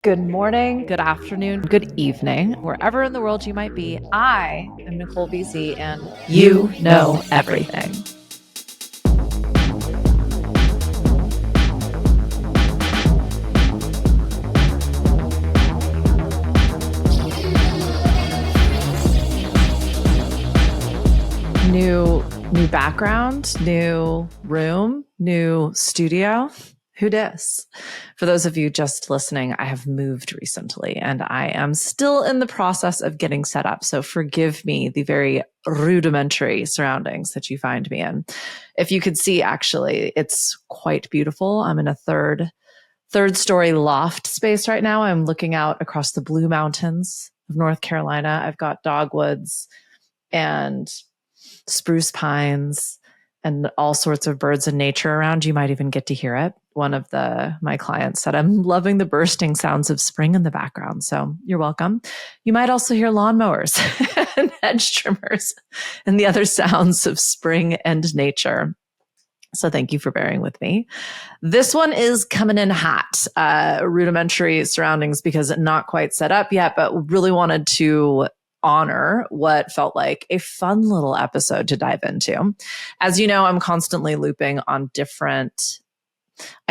Good morning, good afternoon, good evening, wherever in the world you might be. I am Nicole BC, and you know everything. New background, new room, new studio. Who dis? For those of you just listening, I have moved recently and I am still in the process of getting set up. So forgive me the very rudimentary surroundings that you find me in. If you could see, actually, it's quite beautiful. I'm in a third story loft space right now. I'm looking out across the Blue Mountains of North Carolina. I've got dogwoods and spruce pines and all sorts of birds and nature around. You might even get to hear it. One of my clients said, I'm loving the bursting sounds of spring in the background. So you're welcome. You might also hear lawnmowers and hedge trimmers and the other sounds of spring and nature. So thank you for bearing with me. This one is coming in hot, rudimentary surroundings because not quite set up yet, but really wanted to honor what felt like a fun little episode to dive into. As you know, I'm constantly looping on different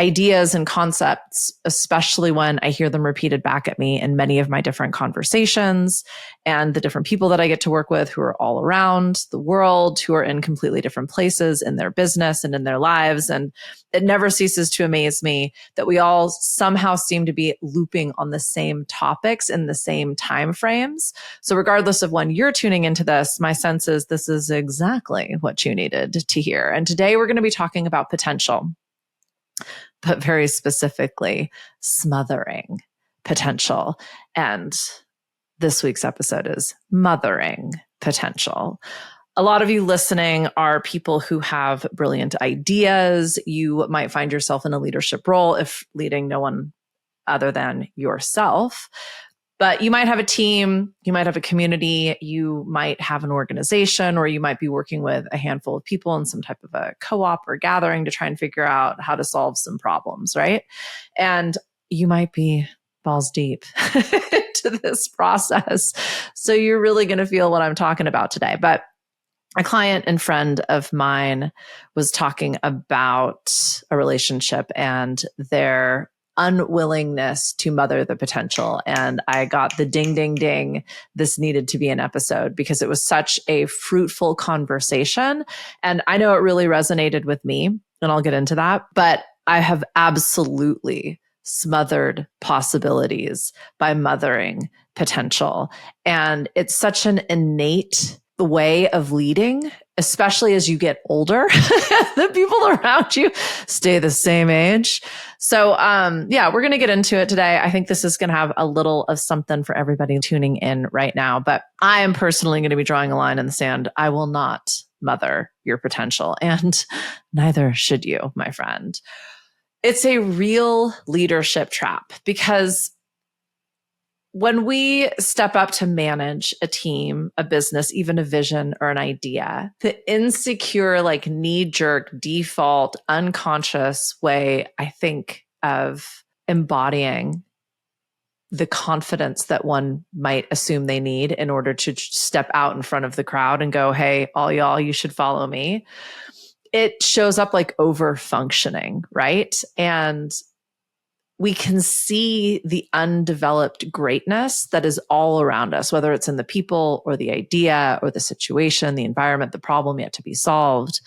ideas and concepts, especially when I hear them repeated back at me in many of my different conversations and the different people that I get to work with who are all around the world, who are in completely different places in their business and in their lives. And it never ceases to amaze me that we all somehow seem to be looping on the same topics in the same time frames. So regardless of when you're tuning into this, my sense is this is exactly what you needed to hear. And today we're going to be talking about potential, but very specifically smothering potential. And this week's episode is mothering potential. A lot of you listening are people who have brilliant ideas. You might find yourself in a leadership role if leading no one other than yourself. But you might have a team, you might have a community, you might have an organization, or you might be working with a handful of people in some type of a co-op or gathering to try and figure out how to solve some problems, right? And you might be balls deep to this process. So you're really going to feel what I'm talking about today. But a client and friend of mine was talking about a relationship and their unwillingness to mother the potential. And I got the ding, ding, ding. This needed to be an episode because it was such a fruitful conversation. And I know it really resonated with me, and I'll get into that. But I have absolutely smothered possibilities by mothering potential. And it's such an innate way of leading, especially as you get older. The people around you stay the same age. So we're going to get into it today. I think this is going to have a little of something for everybody tuning in right now. But I am personally going to be drawing a line in the sand. I will not mother your potential, and neither should you, my friend. It's a real leadership trap because when we step up to manage a team, a business, even a vision or an idea, the insecure, like knee-jerk, default, unconscious way, I think, of embodying the confidence that one might assume they need in order to step out in front of the crowd and go, hey, all y'all, you should follow me. It shows up like over-functioning, right? And we can see the undeveloped greatness that is all around us, whether it's in the people or the idea or the situation, the environment, the problem yet to be solved.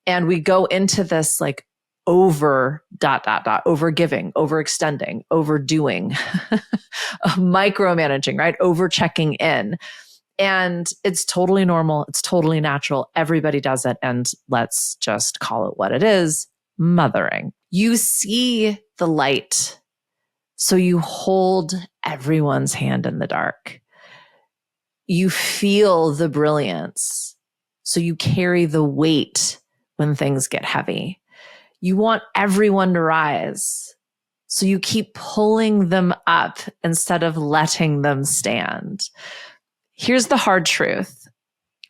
And we go into this like over giving, overextending, overdoing, micromanaging, right? Over checking in. And it's totally normal. It's totally natural. Everybody does it. And let's just call it what it is, mothering. You see the light, so you hold everyone's hand in the dark. You feel the brilliance, so you carry the weight when things get heavy. You want everyone to rise, so you keep pulling them up instead of letting them stand. Here's the hard truth.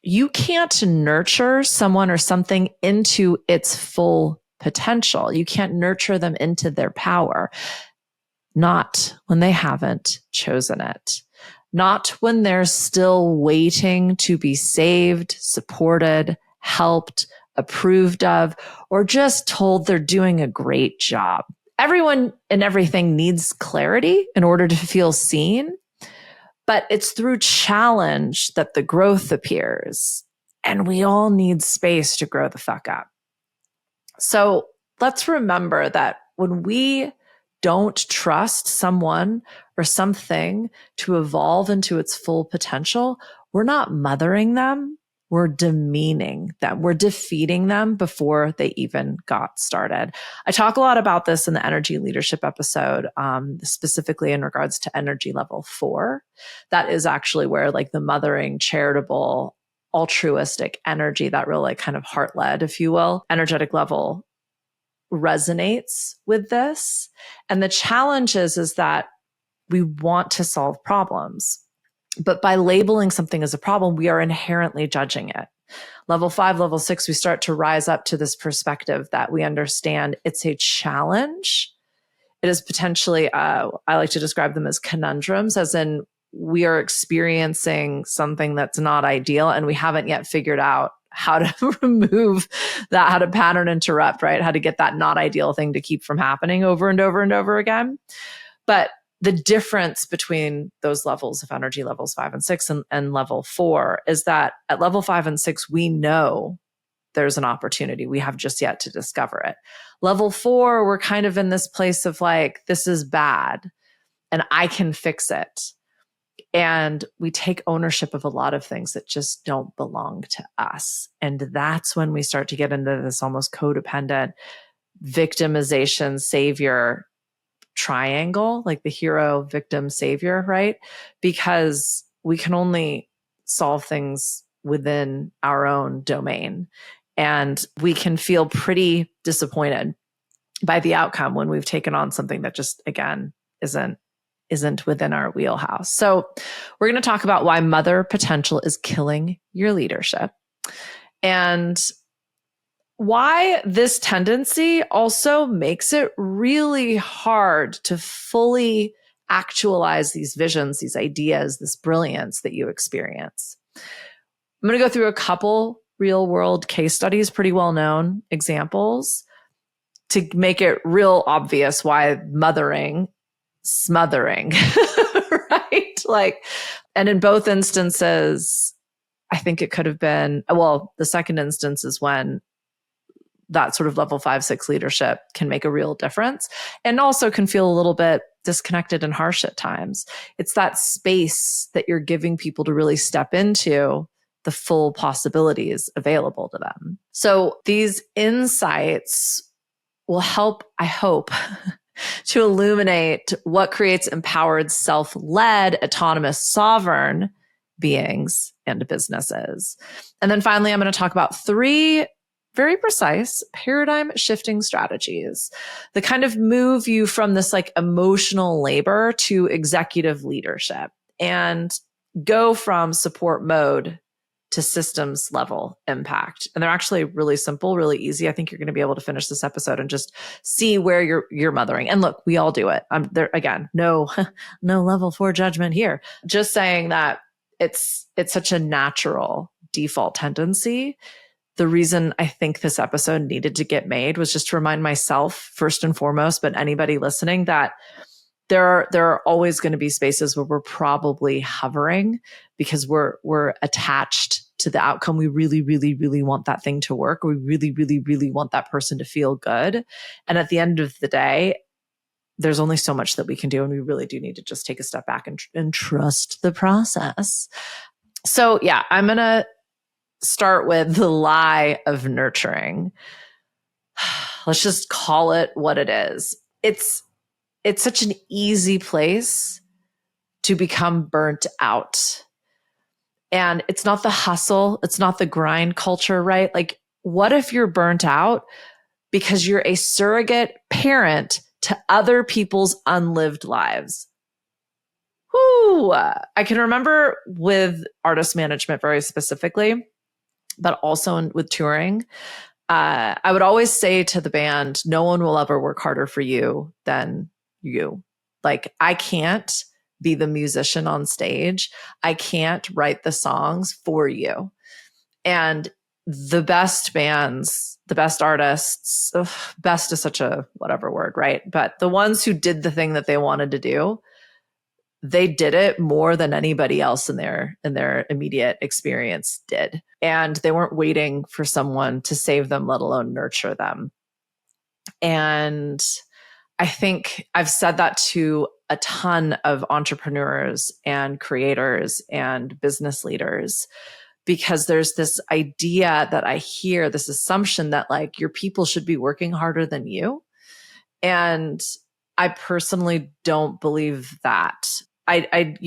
You can't nurture someone or something into its full potential. You can't nurture them into their power. not when they haven't chosen it, not when they're still waiting to be saved, supported, helped, approved of, or just told they're doing a great job. Everyone and everything needs clarity in order to feel seen, but it's through challenge that the growth appears. And we all need space to grow the fuck up. So let's remember that when we don't trust someone or something to evolve into its full potential, we're not mothering them. We're demeaning them. We're defeating them before they even got started. I talk a lot about this in the energy leadership episode, specifically in regards to energy level 4. That is actually where like the mothering, charitable, altruistic energy, that real like kind of heart-led, if you will, energetic level resonates with this. And the challenge is that we want to solve problems. But by labeling something as a problem, we are inherently judging it. Level 5, level 6, we start to rise up to this perspective that we understand it's a challenge. It is potentially, I like to describe them as conundrums, as in we are experiencing something that's not ideal and we haven't yet figured out how to remove that, how to pattern interrupt, right? How to get that not ideal thing to keep from happening over and over and over again. But the difference between those levels of energy, levels 5 and 6 and level 4, is that at level 5 and 6, we know there's an opportunity. We have just yet to discover it. Level 4, we're kind of in this place of like, this is bad and I can fix it. And we take ownership of a lot of things that just don't belong to us. And that's when we start to get into this almost codependent victimization, savior triangle, like the hero, victim, savior, right? Because we can only solve things within our own domain. And we can feel pretty disappointed by the outcome when we've taken on something that just, again, isn't within our wheelhouse. So we're going to talk about why mother potential is killing your leadership, and why this tendency also makes it really hard to fully actualize these visions, these ideas, this brilliance that you experience. I'm going to go through a couple real world case studies, pretty well known examples, to make it real obvious why smothering, right? Like, and in both instances, I think it could have been, well, the second instance is when that sort of level 5, 6 leadership can make a real difference and also can feel a little bit disconnected and harsh at times. It's that space that you're giving people to really step into the full possibilities available to them. So these insights will help, I hope, to illuminate what creates empowered, self-led, autonomous, sovereign beings and businesses. And then finally, I'm going to talk about 3 very precise paradigm shifting strategies that kind of move you from this like emotional labor to executive leadership and go from support mode to systems level impact. And they're actually really simple, really easy. I think you're going to be able to finish this episode and just see where you're mothering. And look, we all do it. There again, no level 4 judgment here. Just saying that it's such a natural default tendency. The reason I think this episode needed to get made was just to remind myself, first and foremost, but anybody listening, that there are always going to be spaces where we're probably hovering because we're attached to the outcome. We really, really, really want that thing to work. We really, really, really want that person to feel good. And at the end of the day, there's only so much that we can do. And we really do need to just take a step back and trust the process. So yeah, I'm going to start with the lie of nurturing. Let's just call it what it is. It's such an easy place to become burnt out. And it's not the hustle, it's not the grind culture, right? Like, what if you're burnt out because you're a surrogate parent to other people's unlived lives? Whoo! I can remember with artist management very specifically, but also with touring, I would always say to the band, no one will ever work harder for you than you. Like, I can't be the musician on stage. I can't write the songs for you. And the best bands, the best artists, best is such a whatever word, right? But the ones who did the thing that they wanted to do, they did it more than anybody else in their immediate experience did. And they weren't waiting for someone to save them, let alone nurture them. And I think I've said that to a ton of entrepreneurs and creators and business leaders, because there's this idea that I hear, this assumption that like your people should be working harder than you. And I personally don't believe that. I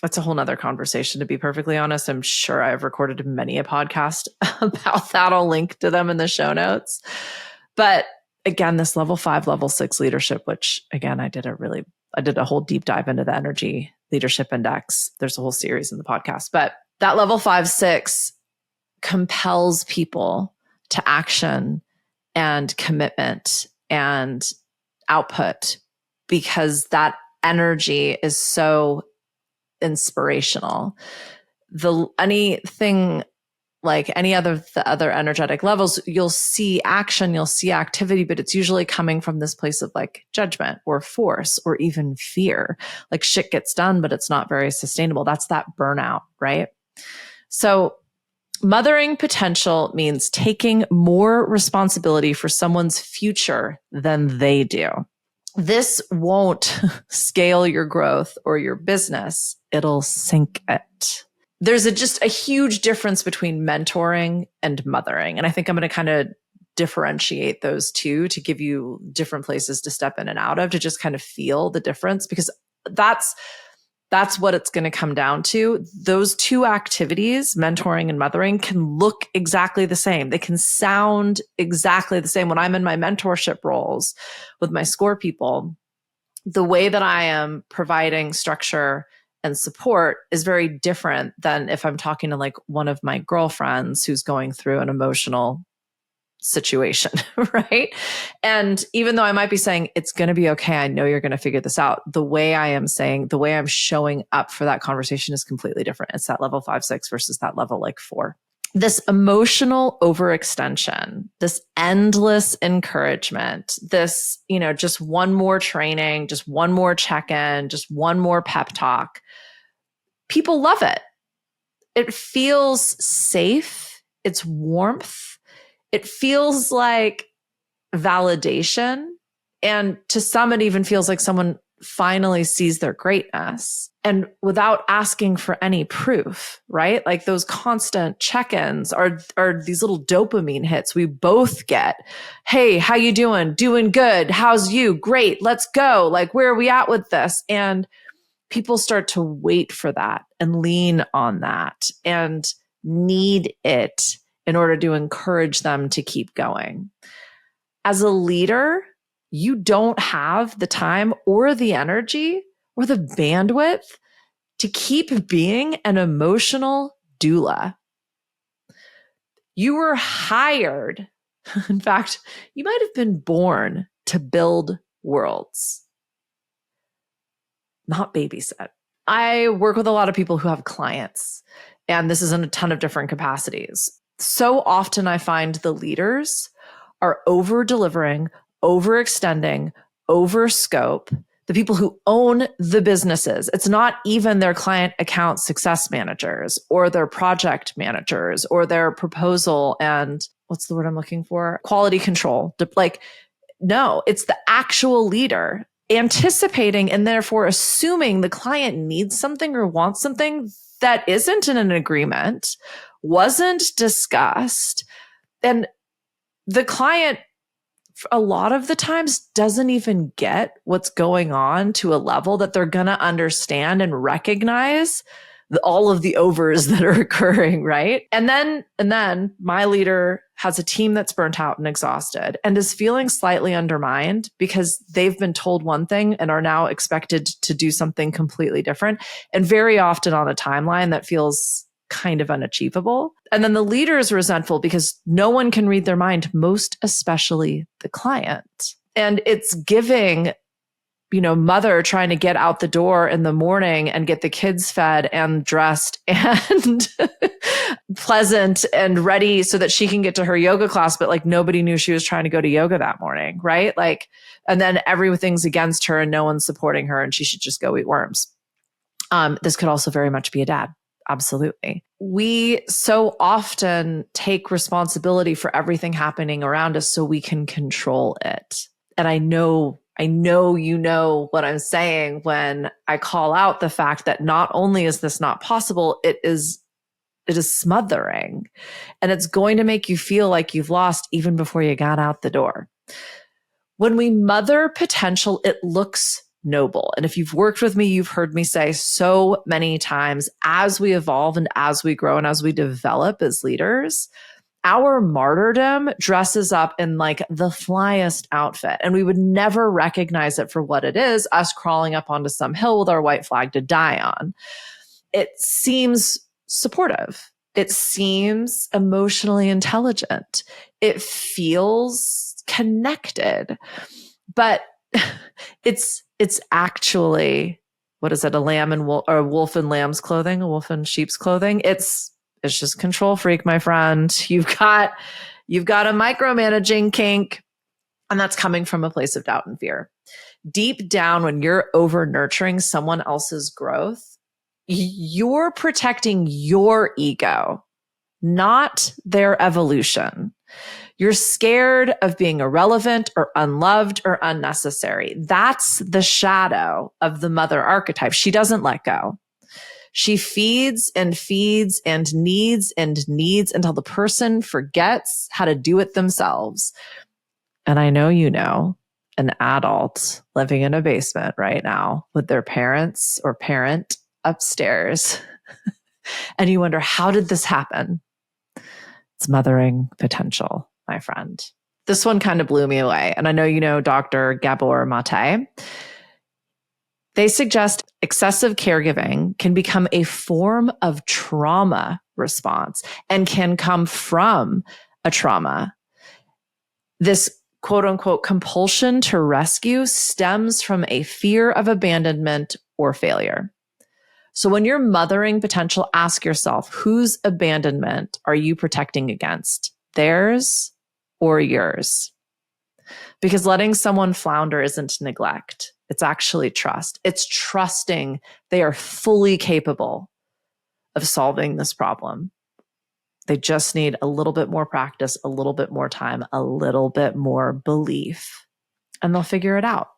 that's a whole nother conversation, to be perfectly honest. I'm sure I've recorded many a podcast about that. I'll link to them in the show notes. But again, this level 5, level 6 leadership, which again, I did a whole deep dive into the Energy Leadership Index. There's a whole series in the podcast, but that level 5, 6 compels people to action and commitment and output, because that energy is so inspirational. Anything like any other energetic levels, you'll see action, you'll see activity, but it's usually coming from this place of like judgment or force or even fear. Like shit gets done, but it's not very sustainable. That's that burnout, right? So mothering potential means taking more responsibility for someone's future than they do. This won't scale your growth or your business. It'll sink it. There's just a huge difference between mentoring and mothering. And I think I'm going to kind of differentiate those two to give you different places to step in and out of, to just kind of feel the difference, because that's what it's going to come down to. Those two activities, mentoring and mothering, can look exactly the same. They can sound exactly the same. When I'm in my mentorship roles with my SCORE people, the way that I am providing structure and support is very different than if I'm talking to like one of my girlfriends who's going through an emotional situation, right? And even though I might be saying, it's going to be okay, I know you're going to figure this out, the way I'm showing up for that conversation is completely different. It's that level 5, 6 versus that level like 4. This emotional overextension, this endless encouragement, this, just one more training, just one more check-in, just one more pep talk. People love it. It feels safe. It's warmth. It feels like validation. And to some, it even feels like someone finally sees their greatness, and without asking for any proof, right? Like those constant check-ins are these little dopamine hits we both get. Hey, how you doing? Doing good. How's you? Great. Let's go. Like, where are we at with this? And people start to wait for that and lean on that and need it in order to encourage them to keep going. As a leader, you don't have the time or the energy or the bandwidth to keep being an emotional doula. You were hired. In fact, you might have been born to build worlds, not babysit. I work with a lot of people who have clients, and this is in a ton of different capacities. So often I find the leaders are over-delivering, overextending, over scope, the people who own the businesses. It's not even their client account success managers or their project managers or their proposal and what's the word I'm looking for? Quality control. Like, no, it's the actual leader anticipating and therefore assuming the client needs something or wants something that isn't in an agreement, wasn't discussed. And the client, a lot of the times, doesn't even get what's going on to a level that they're going to understand and recognize all of the overs that are occurring, right? And then my leader has a team that's burnt out and exhausted and is feeling slightly undermined because they've been told one thing and are now expected to do something completely different, and very often on a timeline that feels kind of unachievable. And then the leader is resentful because no one can read their mind, most especially the client. And it's giving, mother trying to get out the door in the morning and get the kids fed and dressed and pleasant and ready so that she can get to her yoga class. But like nobody knew she was trying to go to yoga that morning. Right. Like, and then everything's against her and no one's supporting her and she should just go eat worms. This could also very much be a dad. Absolutely. We so often take responsibility for everything happening around us so we can control it. And I know you know what I'm saying when I call out the fact that not only is this not possible, it is smothering. And it's going to make you feel like you've lost even before you got out the door. When we mother potential, it looks noble. And if you've worked with me, you've heard me say so many times, as we evolve and as we grow and as we develop as leaders, our martyrdom dresses up in like the flyest outfit. And we would never recognize it for what it is, us crawling up onto some hill with our white flag to die on. It seems supportive. It seems emotionally intelligent. It feels connected. But it's actually, what is it? A lamb and or a wolf in lamb's clothing, a wolf in sheep's clothing. It's just control freak, my friend. You've got a micromanaging kink, and that's coming from a place of doubt and fear. Deep down, when you're over nurturing someone else's growth, you're protecting your ego, not their evolution. You're scared of being irrelevant or unloved or unnecessary. That's the shadow of the mother archetype. She doesn't let go. She feeds and feeds and needs until the person forgets how to do it themselves. And I know an adult living in a basement right now with their parents or parent upstairs. And you wonder, how did this happen? It's mothering potential, my friend. This one kind of blew me away. And I know you know Dr. Gabor Mate. They suggest excessive caregiving can become a form of trauma response and can come from a trauma. This quote unquote compulsion to rescue stems from a fear of abandonment or failure. So when you're mothering potential, ask yourself, whose abandonment are you protecting against? Theirs or yours? Because letting someone flounder isn't neglect. It's actually trust. It's trusting they are fully capable of solving this problem. They just need a little bit more practice, a little bit more time, a little bit more belief, and they'll figure it out.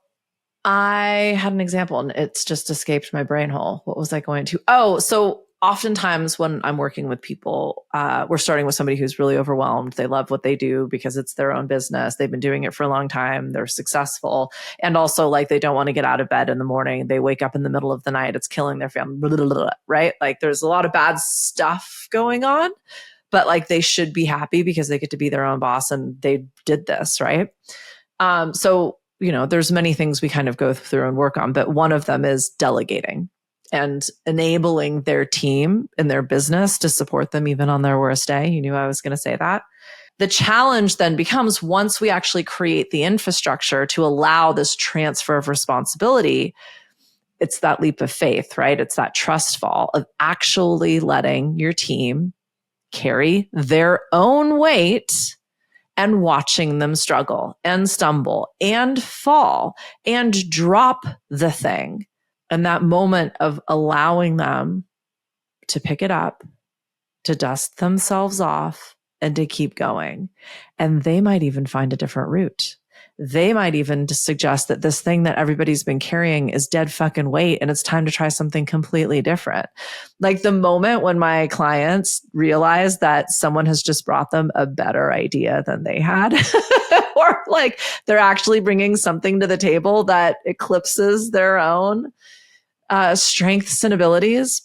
I had an example and it's just escaped my brain hole. What was I going to? Oh, so oftentimes when I'm working with people, we're starting with somebody who's really overwhelmed. They love what they do because it's their own business. They've been doing it for a long time. They're successful. And also like they don't want to get out of bed in the morning. They wake up in the middle of the night. It's killing their family, blah, blah, blah, blah, right? Like there's a lot of bad stuff going on, but like they should be happy because they get to be their own boss and they did this, right? There's many things we kind of go through and work on, but one of them is delegating and enabling their team and their business to support them even on their worst day. You knew I was going to say that. The challenge then becomes, once we actually create the infrastructure to allow this transfer of responsibility, it's that leap of faith, right? It's that trust fall of actually letting your team carry their own weight and watching them struggle and stumble and fall and drop the thing. And that moment of allowing them to pick it up, to dust themselves off, and to keep going. And they might even find a different route. They might even suggest that this thing that everybody's been carrying is dead fucking weight and it's time to try something completely different. Like the moment when my clients realize that someone has just brought them a better idea than they had, or like they're actually bringing something to the table that eclipses their own strengths and abilities,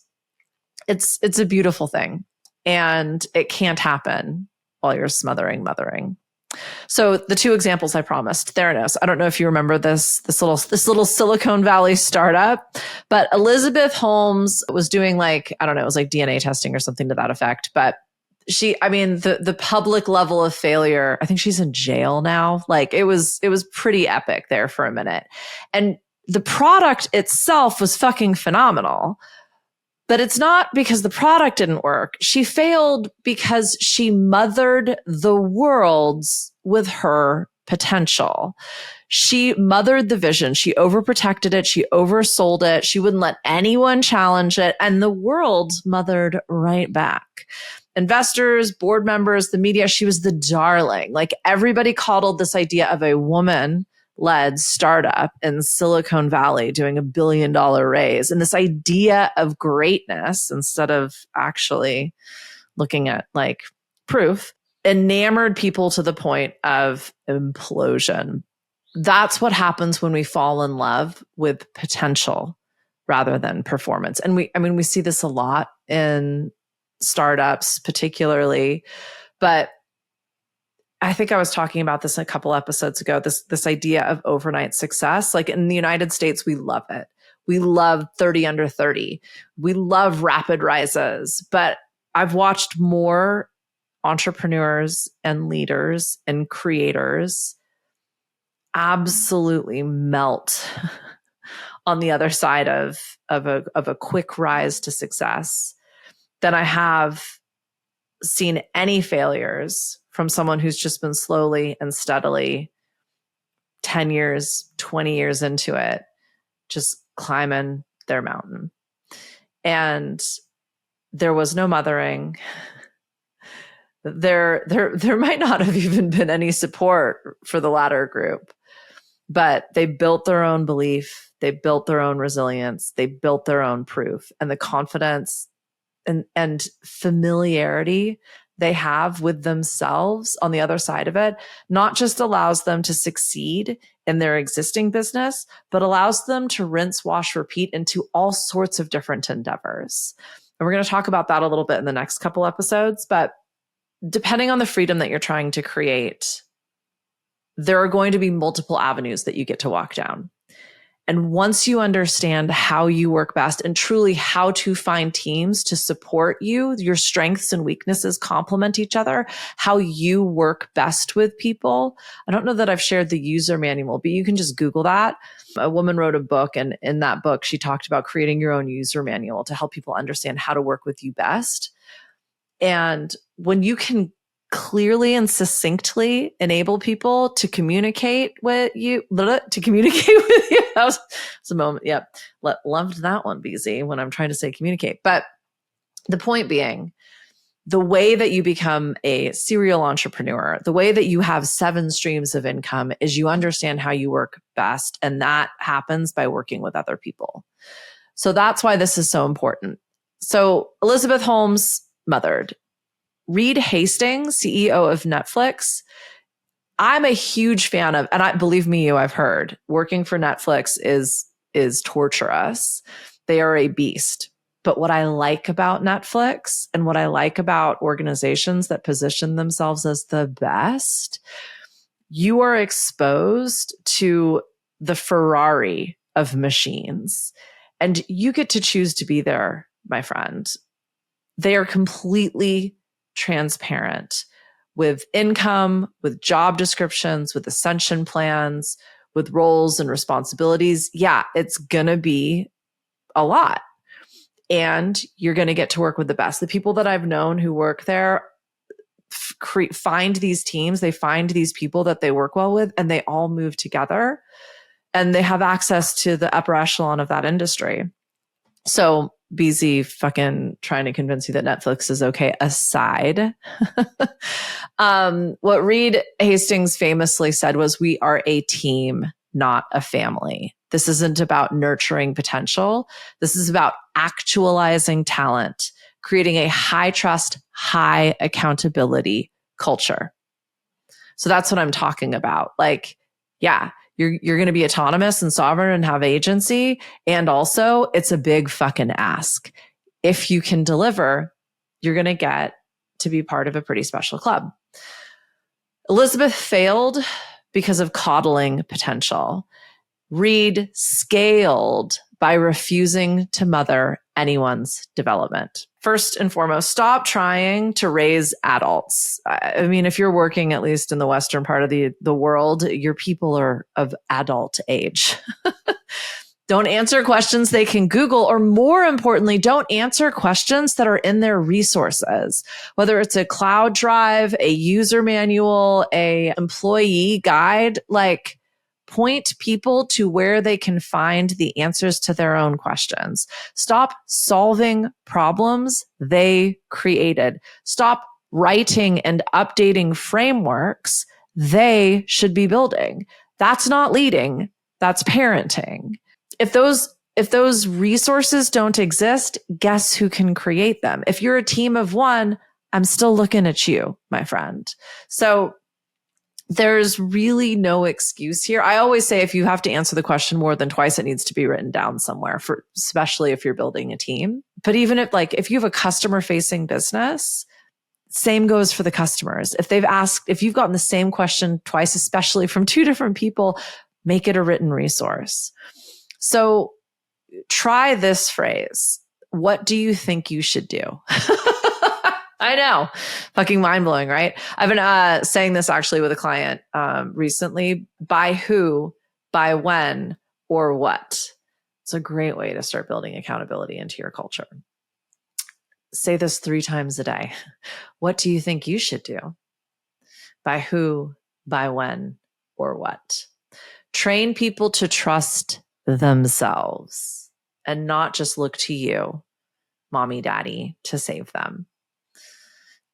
it's a beautiful thing. And it can't happen while you're mothering. So the two examples I promised, Theranos. I don't know if you remember this little Silicon Valley startup, but Elizabeth Holmes was doing it was like DNA testing or something to that effect. But the public level of failure, I think she's in jail now. Like it was pretty epic there for a minute. And The product itself was fucking phenomenal, but it's not because the product didn't work. She failed because she mothered the worlds with her potential. She mothered the vision. She overprotected it. She oversold it. She wouldn't let anyone challenge it. And the world mothered right back. Investors, board members, the media, she was the darling. Like everybody coddled this idea of a woman-led startup in Silicon Valley doing $1 billion raise. And this idea of greatness, instead of actually looking at like proof, enamored people to the point of implosion. That's what happens when we fall in love with potential rather than performance. And we see this a lot in startups particularly, but I think I was talking about this a couple episodes ago, this idea of overnight success. Like in the United States, we love it. We love 30 under 30. We love rapid rises, but I've watched more entrepreneurs and leaders and creators absolutely melt on the other side of a quick rise to success than I have seen any failures from someone who's just been slowly and steadily 10 years, 20 years into it, just climbing their mountain. And there was no mothering. There might not have even been any support for the latter group, but they built their own belief. They built their own resilience. They built their own proof, and the confidence and familiarity they have with themselves on the other side of it, not just allows them to succeed in their existing business, but allows them to rinse, wash, repeat into all sorts of different endeavors. And we're going to talk about that a little bit in the next couple episodes, but depending on the freedom that you're trying to create, there are going to be multiple avenues that you get to walk down. And once you understand how you work best and truly how to find teams to support you, your strengths and weaknesses complement each other, how you work best with people. I don't know that I've shared the user manual, but you can just Google that. A woman wrote a book, and in that book, she talked about creating your own user manual to help people understand how to work with you best. And when you can clearly and succinctly enable people to communicate with you, that was a moment. Yep. Loved that one, BZ, when I'm trying to say communicate. But the point being, the way that you become a serial entrepreneur, the way that you have 7 streams of income is you understand how you work best. And that happens by working with other people. So that's why this is so important. So Elizabeth Holmes mothered. Reed Hastings, CEO of Netflix, I'm a huge fan of, and believe me, I've heard, working for Netflix is torturous. They are a beast. But what I like about Netflix and what I like about organizations that position themselves as the best, you are exposed to the Ferrari of machines, and you get to choose to be there, my friend. They are completely transparent with income, with job descriptions, with ascension plans, with roles and responsibilities. Yeah, it's going to be a lot. And you're going to get to work with the best. The people that I've known who work there find these teams, they find these people that they work well with, and they all move together, and they have access to the upper echelon of that industry. So BZ fucking trying to convince you that Netflix is okay aside. What Reed Hastings famously said was, we are a team, not a family. This isn't about nurturing potential. This is about actualizing talent, creating a high trust, high accountability culture. So that's what I'm talking about. Like, yeah, you're going to be autonomous and sovereign and have agency. And also, it's a big fucking ask. If you can deliver, you're going to get to be part of a pretty special club. Elizabeth failed because of coddling potential. Reed scaled by refusing to mother anyone's development. First and foremost, stop trying to raise adults. I mean, if you're working, at least in the Western part of the world, your people are of adult age. Don't answer questions they can Google, or more importantly, don't answer questions that are in their resources, whether it's a cloud drive, a user manual, a employee guide. Like, point people to where they can find the answers to their own questions. Stop solving problems they created. Stop writing and updating frameworks they should be building. That's not leading, that's parenting. If those resources don't exist, guess who can create them? If you're a team of one, I'm still looking at you, my friend. So there's really no excuse here. I always say if you have to answer the question more than twice, it needs to be written down somewhere, for especially if you're building a team. But even if you have a customer facing business, same goes for the customers. If you've gotten the same question twice, especially from two different people, make it a written resource. So try this phrase. What do you think you should do? I know. Fucking mind blowing, right? I've been saying this actually with a client recently. By who, by when, or what? It's a great way to start building accountability into your culture. Say this 3 times a day. What do you think you should do? By who, by when, or what? Train people to trust themselves and not just look to you, mommy, daddy, to save them.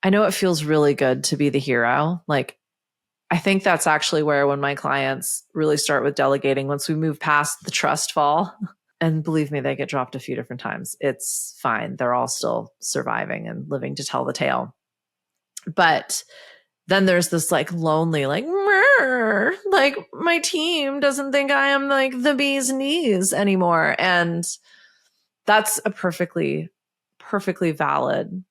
I know it feels really good to be the hero. Like, I think that's actually where, when my clients really start with delegating, once we move past the trust fall, and believe me, they get dropped a few different times. It's fine. They're all still surviving and living to tell the tale. But then there's this lonely, my team doesn't think I am the bee's knees anymore. And that's a perfectly valid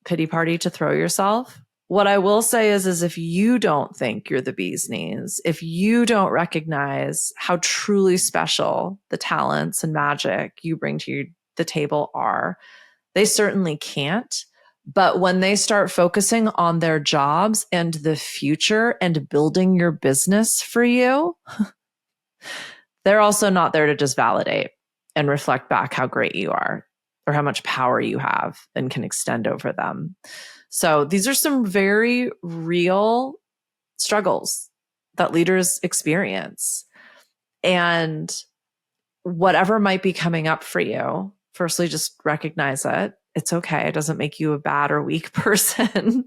pity party to throw yourself. What I will say is if you don't think you're the bee's knees, if you don't recognize how truly special the talents and magic you bring to the table are, they certainly can't. But when they start focusing on their jobs and the future and building your business for you, they're also not there to just validate and reflect back how great you are or how much power you have and can extend over them. So these are some very real struggles that leaders experience. And whatever might be coming up for you, firstly, just recognize it. It's okay. It doesn't make you a bad or weak person,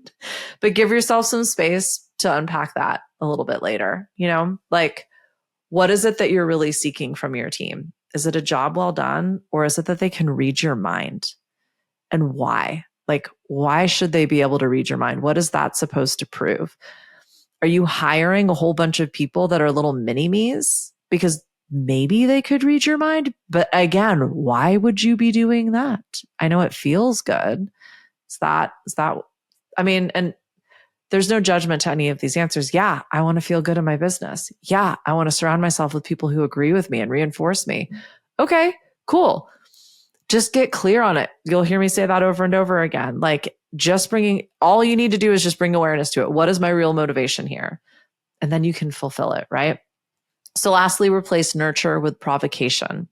but give yourself some space to unpack that a little bit later. What is it that you're really seeking from your team? Is it a job well done, or is it that they can read your mind? And why? Why should they be able to read your mind? What is that supposed to prove? Are you hiring a whole bunch of people that are little mini-me's because maybe they could read your mind? But again, why would you be doing that? I know it feels good. And there's no judgment to any of these answers. Yeah, I want to feel good in my business. Yeah, I want to surround myself with people who agree with me and reinforce me. Okay, cool. Just get clear on it. You'll hear me say that over and over again. All you need to do is just bring awareness to it. What is my real motivation here? And then you can fulfill it, right? So lastly, replace nurture with provocation.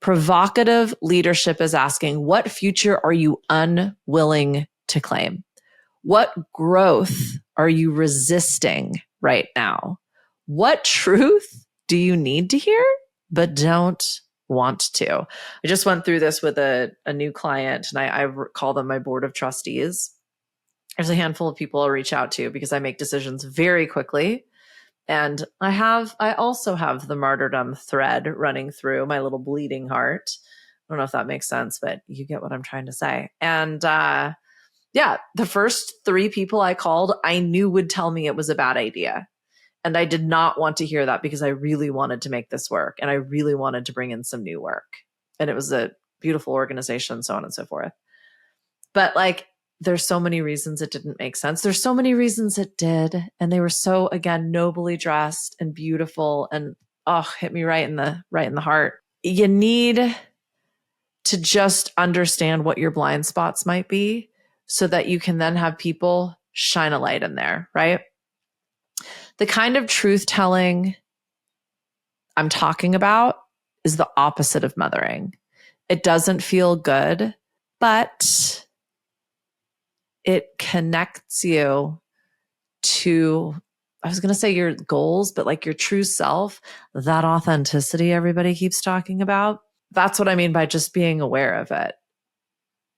Provocative leadership is asking, what future are you unwilling to claim? What growth are you resisting right now? What truth do you need to hear but don't want to? I just went through this with a new client, and I call them my board of trustees. There's a handful of people I'll reach out to because I make decisions very quickly. And I also have the martyrdom thread running through my little bleeding heart. I don't know if that makes sense, but you get what I'm trying to say. And the first 3 people I called, I knew would tell me it was a bad idea. And I did not want to hear that because I really wanted to make this work. And I really wanted to bring in some new work. And it was a beautiful organization, so on and so forth. But there's so many reasons it didn't make sense. There's so many reasons it did. And they were so, again, nobly dressed and beautiful and hit me right in the heart. You need to just understand what your blind spots might be so that you can then have people shine a light in there, right? The kind of truth telling I'm talking about is the opposite of mothering. It doesn't feel good, but it connects you to, I was going to say your goals, but like your true self, that authenticity everybody keeps talking about. That's what I mean by just being aware of it.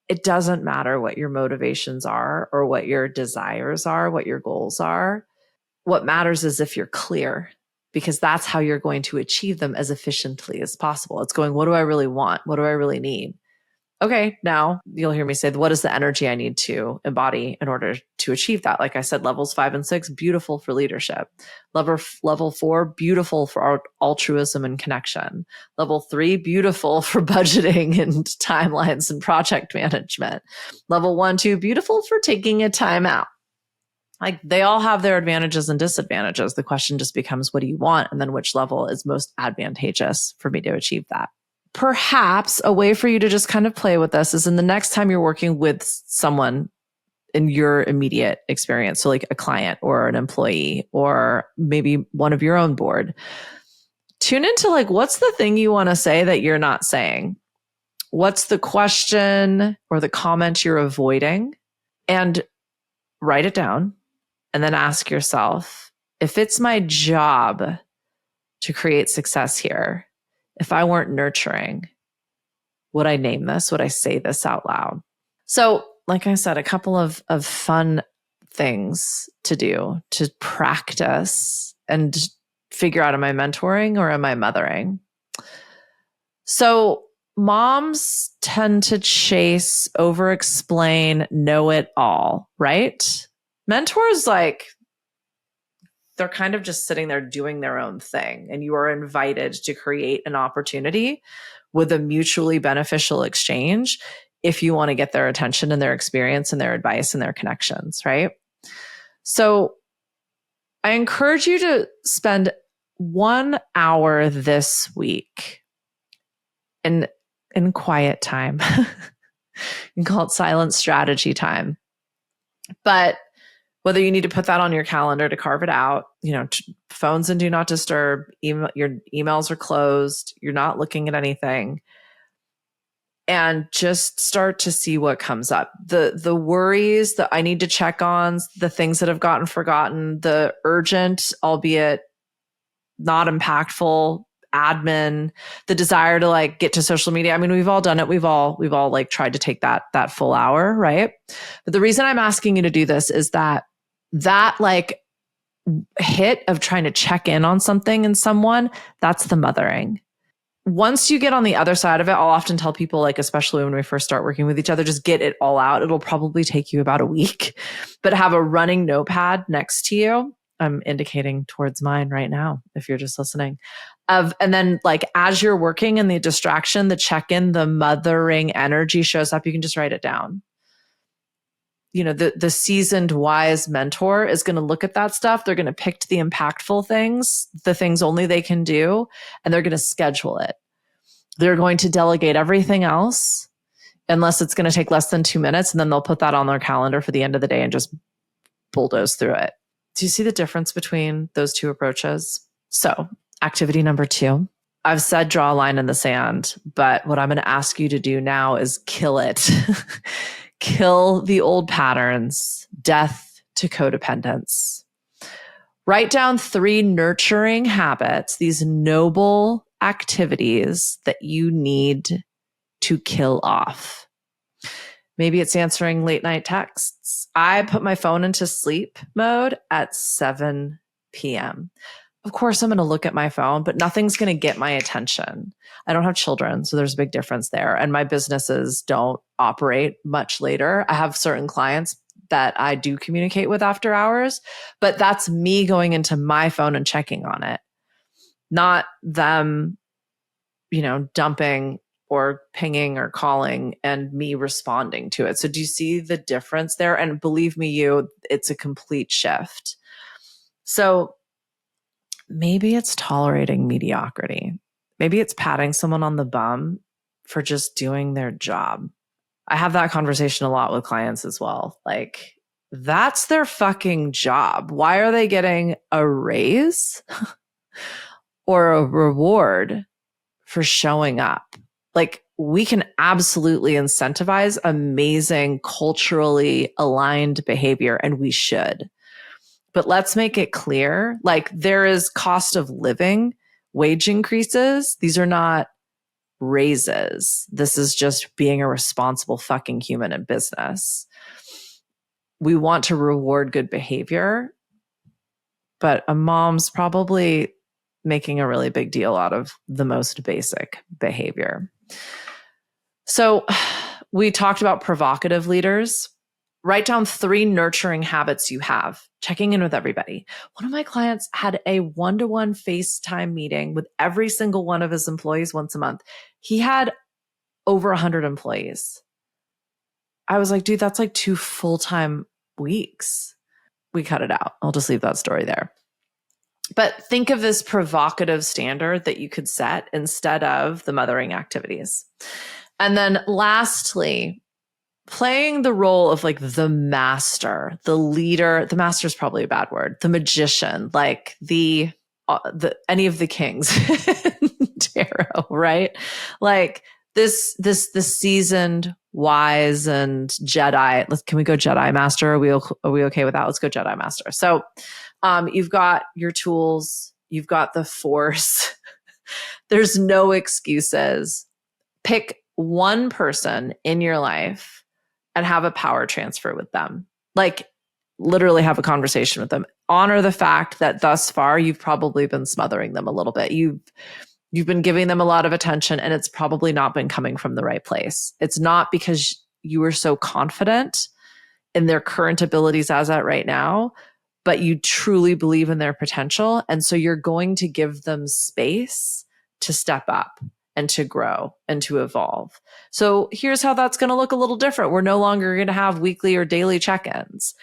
It doesn't matter what your motivations are or what your desires are, what your goals are. What matters is if you're clear, because that's how you're going to achieve them as efficiently as possible. It's going, what do I really want? What do I really need? Okay, now you'll hear me say, what is the energy I need to embody in order to achieve that? Like I said, levels 5 and 6, beautiful for leadership. Level 4, beautiful for altruism and connection. Level 3, beautiful for budgeting and timelines and project management. Level 1, 2, beautiful for taking a time out. Like they all have their advantages and disadvantages. The question just becomes, what do you want? And then which level is most advantageous for me to achieve that? Perhaps a way for you to just kind of play with this is in the next time you're working with someone in your immediate experience. So like a client or an employee or maybe one of your own board, tune into like, what's the thing you want to say that you're not saying? What's the question or the comment you're avoiding? And write it down and then ask yourself, if it's my job to create success here, if I weren't nurturing, would I name this? Would I say this out loud? So, like I said, a couple of fun things to do to practice and figure out, am I mentoring or am I mothering? So moms tend to chase, over-explain, know it all, right? Mentors, like, they're kind of just sitting there doing their own thing. And you are invited to create an opportunity with a mutually beneficial exchange if you want to get their attention and their experience and their advice and their connections, right? So I encourage you to spend 1 hour this week in quiet time. You can call it silent strategy time. But whether you need to put that on your calendar to carve it out, phones and do not disturb, your emails are closed, you're not looking at anything, and just start to see what comes up. The worries, the I need to check on, the things that have gotten forgotten, the urgent, albeit not impactful admin, the desire to like get to social media. I mean, we've all done it. We've all like tried to take that full hour, right? But the reason I'm asking you to do this is that like hit of trying to check in on something and someone, that's the mothering. Once you get on the other side of it, I'll often tell people, like, especially when we first start working with each other, just get it all out. It'll probably take you about a week, but have a running notepad next to you. I'm indicating towards mine right now, if you're just listening. And then like, as you're working and the distraction, the check-in, the mothering energy shows up, you can just write it down. The seasoned, wise mentor is going to look at that stuff. They're going to pick the impactful things, the things only they can do, and they're going to schedule it. They're going to delegate everything else unless it's going to take less than 2 minutes. And then they'll put that on their calendar for the end of the day and just bulldoze through it. Do you see the difference between those two approaches? So activity number 2, I've said draw a line in the sand, but what I'm going to ask you to do now is kill it. Kill the old patterns, death to codependence. Write down 3 nurturing habits, these noble activities that you need to kill off. Maybe it's answering late night texts. I put my phone into sleep mode at 7 p.m. Of course, I'm going to look at my phone, but nothing's going to get my attention. I don't have children, so there's a big difference there. And my businesses don't operate much later. I have certain clients that I do communicate with after hours, but that's me going into my phone and checking on it, not them, dumping or pinging or calling and me responding to it. So do you see the difference there? And believe me, it's a complete shift. So maybe it's tolerating mediocrity. Maybe it's patting someone on the bum for just doing their job. I have that conversation a lot with clients as well. Like, that's their fucking job. Why are they getting a raise or a reward for showing up? Like, we can absolutely incentivize amazing, culturally aligned behavior, and we should. But let's make it clear, like, there is cost of living, wage increases. These are not raises. This is just being a responsible fucking human in business. We want to reward good behavior, but a mom's probably making a really big deal out of the most basic behavior. So we talked about provocative leaders. Write down 3 nurturing habits you have, checking in with everybody. One of my clients had a one-to-one FaceTime meeting with every single one of his employees once a month. He had over 100 employees. I was like, dude, that's like 2 full-time weeks. We cut it out. I'll just leave that story there. But think of this provocative standard that you could set instead of the mothering activities. And then lastly, playing the role of like the master, the leader. The master is probably a bad word. The magician, like the any of the kings tarot, right? Like this seasoned, wise, and Jedi. Can we go Jedi master? Are we okay with that? Let's go Jedi master. So, you've got your tools. You've got the force. There's no excuses. Pick one person in your life and have a power transfer with them. Like, literally have a conversation with them. Honor the fact that thus far you've probably been smothering them a little bit. You've been giving them a lot of attention, and it's probably not been coming from the right place. It's not because you were so confident in their current abilities as at right now, but you truly believe in their potential. And so you're going to give them space to step up and to grow and to evolve. So here's how that's going to look a little different. We're no longer going to have weekly or daily check-ins.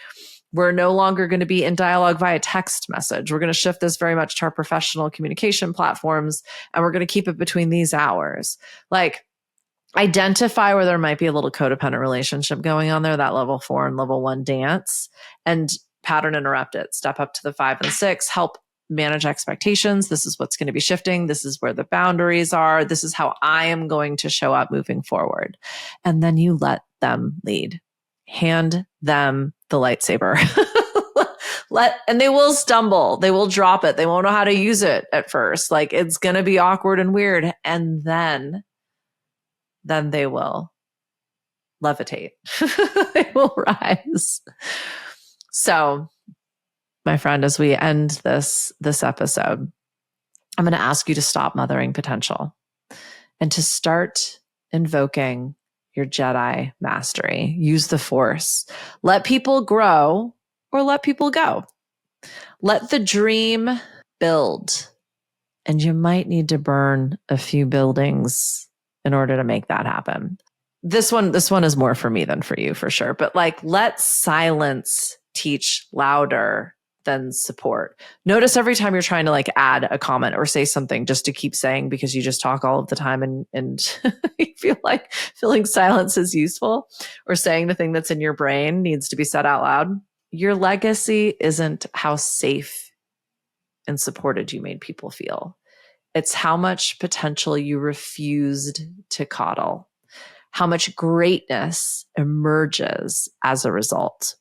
We're no longer going to be in dialogue via text message. We're going to shift this very much to our professional communication platforms, and we're going to keep it between these hours. Like, identify where there might be a little codependent relationship going on there, that level 4 and level 1 dance, and pattern interrupt it. Step up to the 5 and 6, help manage expectations. This is what's going to be shifting. This is where the boundaries are. This is how I am going to show up moving forward. And then you let them lead. Hand them the lightsaber. And they will stumble. They will drop it. They won't know how to use it at first. Like, it's going to be awkward and weird. And then they will levitate. They will rise. So, my friend, as we end this episode, I'm going to ask you to stop mothering potential and to start invoking your Jedi mastery. Use the force. Let people grow or let people go. Let the dream build. And you might need to burn a few buildings in order to make that happen. This one is more for me than for you, for sure. But like, let silence teach louder than support. Notice every time you're trying to like add a comment or say something just to keep saying because you just talk all of the time and you feel like feeling silence is useful, or saying the thing that's in your brain needs to be said out loud. Your legacy isn't how safe and supported you made people feel. It's how much potential you refused to coddle, how much greatness emerges as a result.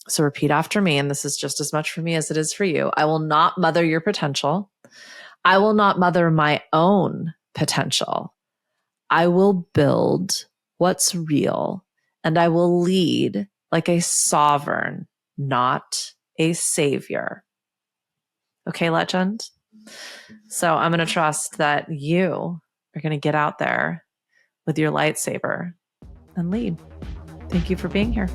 So repeat after me, and this is just as much for me as it is for you. I will not mother your potential. I will not mother my own potential. I will build what's real, and I will lead like a sovereign, not a savior. Okay, legend? So I'm going to trust that you are going to get out there with your lightsaber and lead. Thank you for being here.